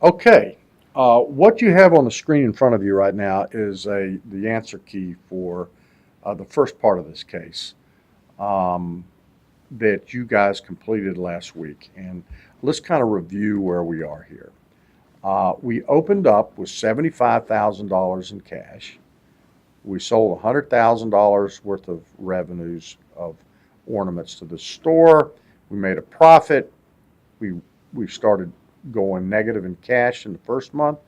Okay, what you have on the screen in front of you right now is the answer key for the first part of this case um, that you guys completed last week. And let's kind of review where we are here. We opened up with $75,000 in cash. We sold $100,000 worth of revenues of ornaments to the store. We made a profit. We we started going negative in cash in the first month.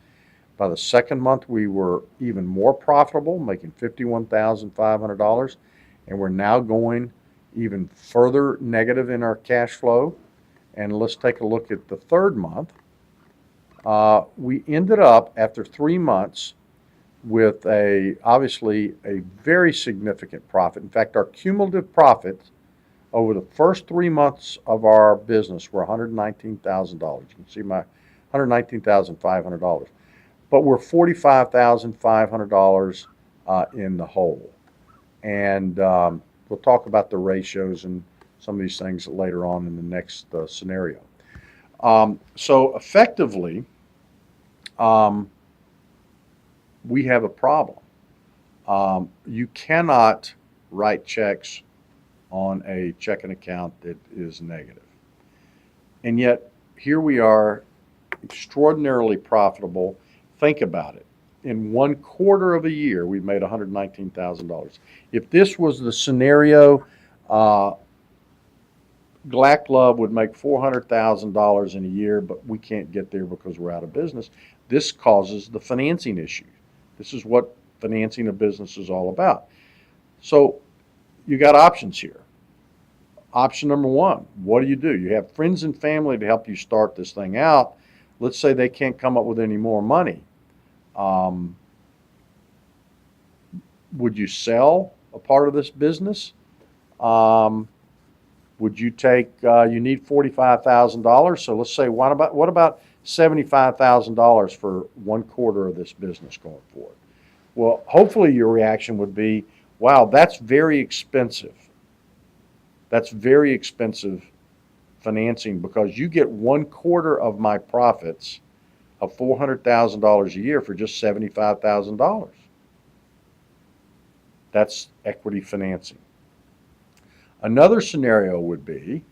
By the second month, we were even more profitable, making $51,500, and we're now going even further negative in our cash flow. And let's take a look at the third month. We ended up after 3 months with obviously a very significant profit. In fact, our cumulative profit over the first 3 months of our business were $119,000. You can see my $119,500, but we're $45,500 in the hole. And we'll talk about the ratios and some of these things later on in the next scenario. So effectively, um, we have a problem. You cannot write checks on a checking account that is negative. And yet, here we are, extraordinarily profitable. Think about it. In 1/4 of a year, we've made $119,000. If this was the scenario, uh, Glak Love would make $400,000 in a year, but we can't get there because we're out of business. This causes the financing issue. This is what financing a business is all about. So you got options here. Option number one, what do? You have friends and family to help you start this thing out. Let's say they can't come up with any more money. Um, would you sell a part of this business? Um, would you take? You need $45,000. So let's say what about $75,000 for 1/4 of this business going forward? Well, hopefully your reaction would be, "Wow, that's very expensive. That's very expensive financing because you get 1/4 of my profits of $400,000 a year for just $75,000. That's equity financing." Another scenario would be,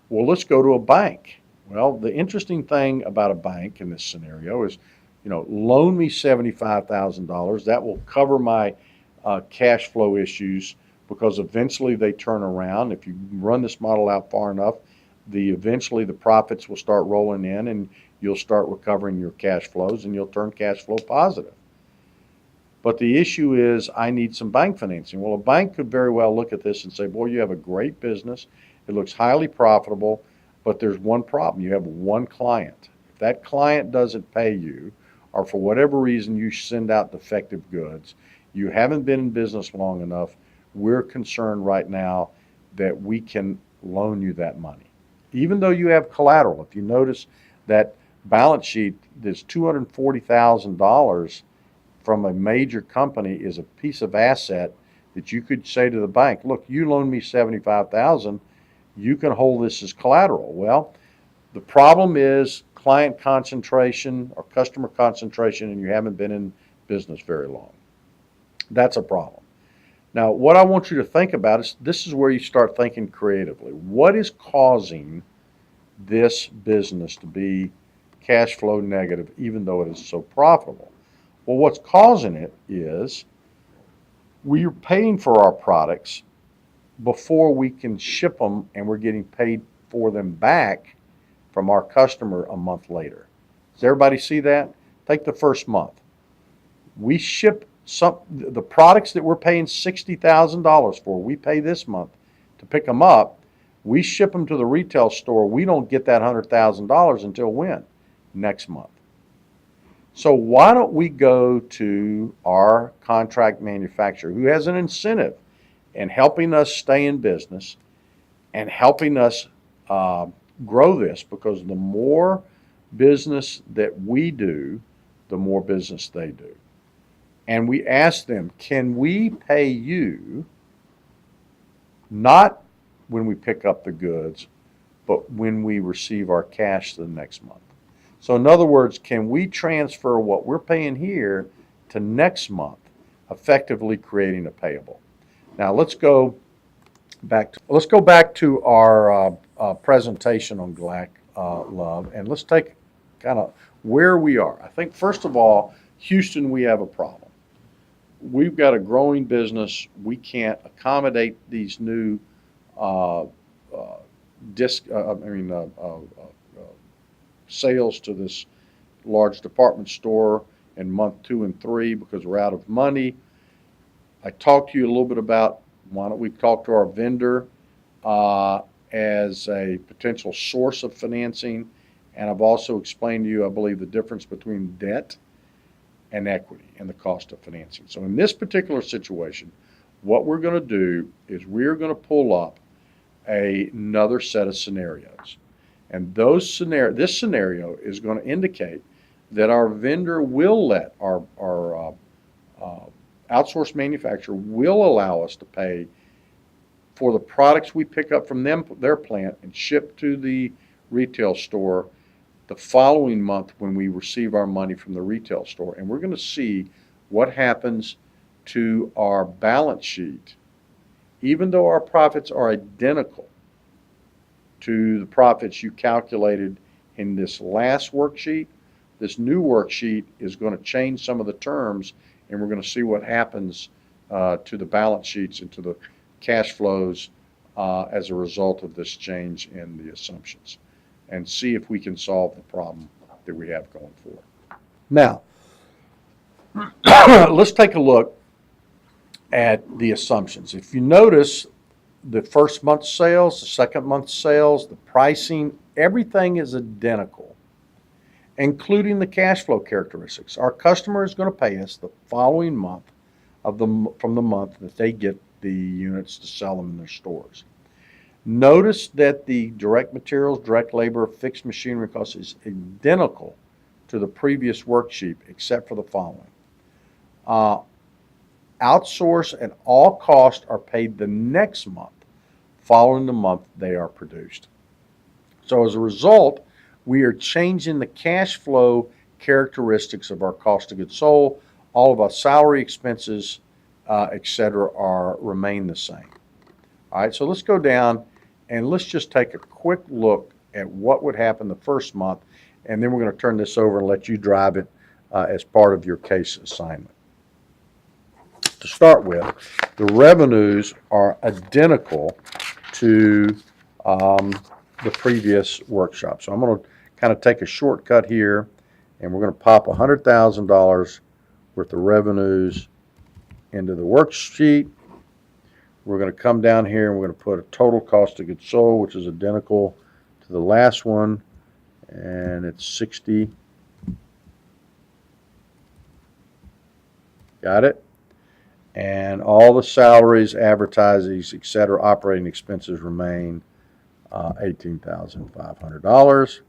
well, let's go to a bank. Well, the interesting thing about a bank in this scenario is, loan me $75,000. That will cover my cash flow issues because eventually they turn around. If you run this model out far enough, eventually the profits will start rolling in and you'll start recovering your cash flows and you'll turn cash flow positive. But the issue is I need some bank financing. Well, a bank could very well look at this and say, boy, you have a great business. It looks highly profitable, but there's one problem. You have one client. If that client doesn't pay you, or for whatever reason you send out defective goods, you haven't been in business long enough, we're concerned right now that we can loan you that money. Even though you have collateral, if you notice that balance sheet, this $240,000 from a major company is a piece of asset that you could say to the bank, look, you loan me $75,000, you can hold this as collateral. Well, the problem is client concentration or customer concentration, and you haven't been in business very long. That's a problem. Now, what I want you to think about is this is where you start thinking creatively. What is causing this business to be cash flow negative, even though it is so profitable? Well, what's causing it is we're paying for our products before we can ship them, and we're getting paid for them back from our customer a month later. Does everybody see that? Take the first month. We ship the products that we're paying $60,000 for. We pay this month to pick them up. We ship them to the retail store. We don't get that $100,000 until when? Next month. So why don't we go to our contract manufacturer who has an incentive in helping us stay in business and helping us grow this, because the more business that we do, the more business they do. And we ask them, can we pay you not when we pick up the goods, but when we receive our cash the next month? So in other words, can we transfer what we're paying here to next month, effectively creating a payable? Now let's go back to our presentation on Glak Love, and let's take kind of where we are. I think first of all, Houston, we have a problem. We've got a growing business. We can't accommodate these new uh, uh, sales to this large department store in month 2 and 3 because we're out of money. I talked to you a little bit about why don't we talk to our vendor as a potential source of financing, and I've also explained to you, I believe, the difference between debt and equity and the cost of financing. So in this particular situation, what we're going to do is we're going to pull up another set of scenarios. And this scenario is going to indicate that our vendor will let our outsourced manufacturer will allow us to pay for the products we pick up from their plant and ship to the retail store the following month when we receive our money from the retail store. And we're going to see what happens to our balance sheet, even though our profits are identical to the profits you calculated in this last worksheet. This new worksheet is going to change some of the terms, and we're going to see what happens to the balance sheets and to the cash flows as a result of this change in the assumptions, and see if we can solve the problem that we have going forward. Now, let's take a look at the assumptions. If you notice, the first month's sales, the second month's sales, the pricing, everything is identical, including the cash flow characteristics. Our customer is going to pay us the following month from the month that they get the units to sell them in their stores. Notice that the direct materials, direct labor, fixed machinery cost is identical to the previous worksheet except for the following. Outsource and all costs are paid the next month following the month they are produced. So as a result, we are changing the cash flow characteristics of our cost of goods sold. All of our salary expenses, etc., remain the same. All right, so let's go down and let's just take a quick look at what would happen the first month, and then we're going to turn this over and let you drive it as part of your case assignment. To start with, the revenues are identical to the previous workshop. So I'm going to kind of take a shortcut here, and we're going to pop $100,000 worth of revenues into the worksheet. We're going to come down here and we're going to put a total cost of goods sold, which is identical to the last one, and it's 60. Got it? And all the salaries, advertising, etc., operating expenses remain $18,500.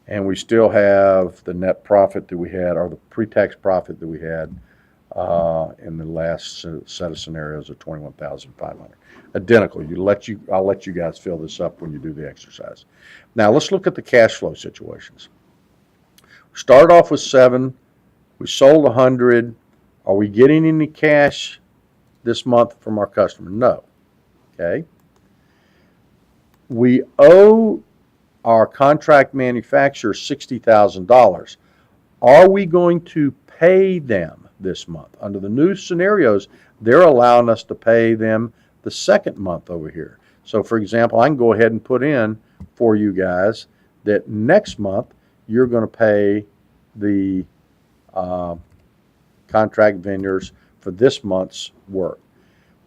And we still have the net profit that we had, or the pre-tax profit that we had in the last set of scenarios of $21,500. Identical. I'll let you guys fill this up when you do the exercise. Now let's look at the cash flow situations. We started off with 7. We sold 100. Are we getting any cash this month from our customer? No. Okay. We owe our contract manufacturer $60,000. Are we going to pay them this month? Under the new scenarios, they're allowing us to pay them the second month over here. So for example, I can go ahead and put in for you guys that next month you're going to pay the contract vendors for this month's work.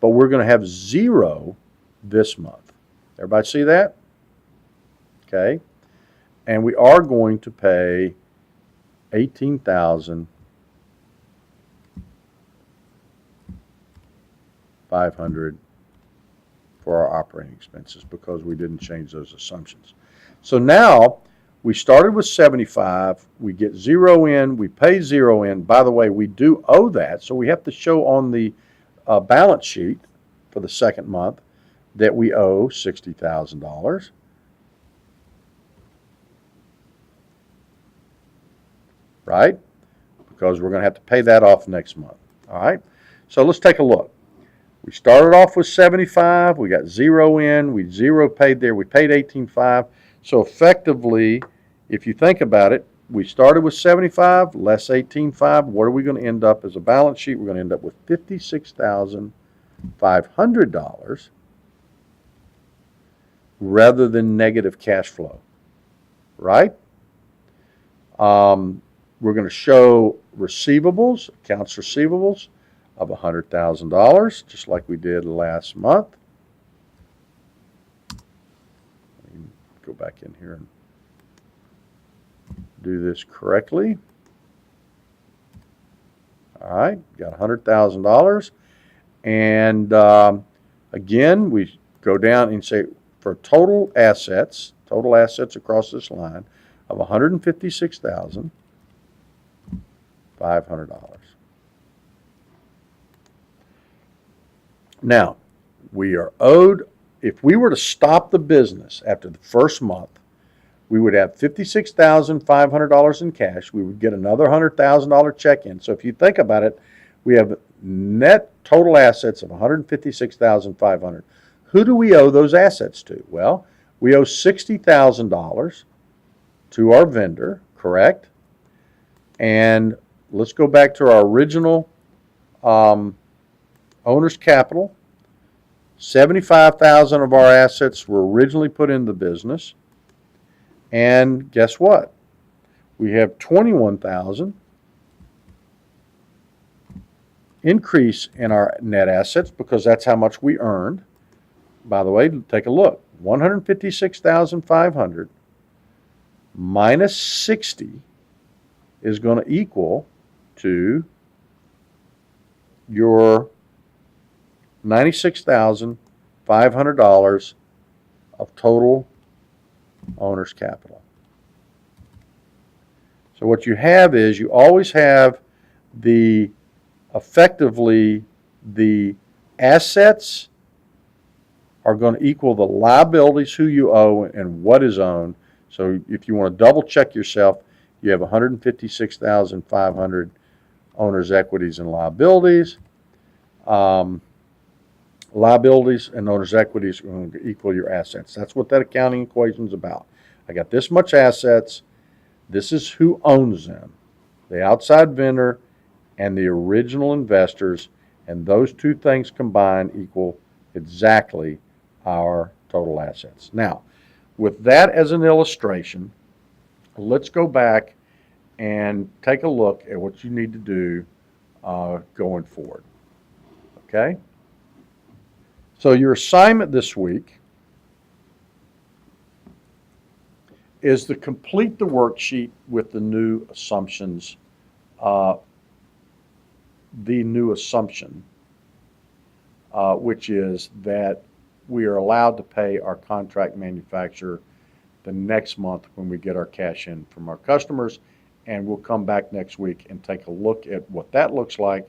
But we're going to have 0 this month. Everybody see that? Okay. And we are going to pay $18,500 for our operating expenses because we didn't change those assumptions. So now we started with 75, we get 0 in, we pay 0 in. By the way, we do owe that, so we have to show on the balance sheet for the second month that we owe $60,000. right? Because we're going to have to pay that off next month. All right, so let's take a look. We started off with 75. We got 0 in. We 0 paid there. We paid 18.5. So effectively, if you think about it, we started with 75 less 18.5. What are we going to end up as a balance sheet? We're going to end up with $56,500 rather than negative cash flow, right? We're going to show receivables, accounts receivables of $100,000, just like we did last month. Let me go back in here and do this correctly. All right, got $100,000. And again, we go down and say for total assets across this line of $156,500. Now, we are owed, if we were to stop the business after the first month, we would have $56,500 in cash. We would get another $100,000 check in. So if you think about it, we have net total assets of $156,500. Who do we owe those assets to? Well, we owe $60,000 to our vendor, correct? And let's go back to our original owner's capital. $75,000 of our assets were originally put in the business. And guess what? We have $21,000 increase in our net assets because that's how much we earned. By the way, take a look. $156,500 minus 60 is going to equal to your $96,500 of total owner's capital. So what you have is you always have effectively the assets are going to equal the liabilities, who you owe and what is owned. So if you want to double check yourself, you have $156,500 owner's equities and liabilities. Liabilities and owner's equities are going to equal your assets. That's what that accounting equation is about. I got this much assets. This is who owns them, the outside vendor and the original investors, and those two things combined equal exactly our total assets. Now, with that as an illustration, let's go back and take a look at what you need to do going forward. Okay? So your assignment this week is to complete the worksheet with the new assumptions. The new assumption, which is that we are allowed to pay our contract manufacturer the next month when we get our cash in from our customers. And we'll come back next week and take a look at what that looks like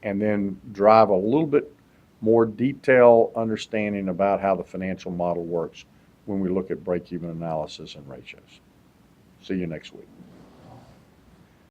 and then drive a little bit more detailed understanding about how the financial model works when we look at break-even analysis and ratios. See you next week.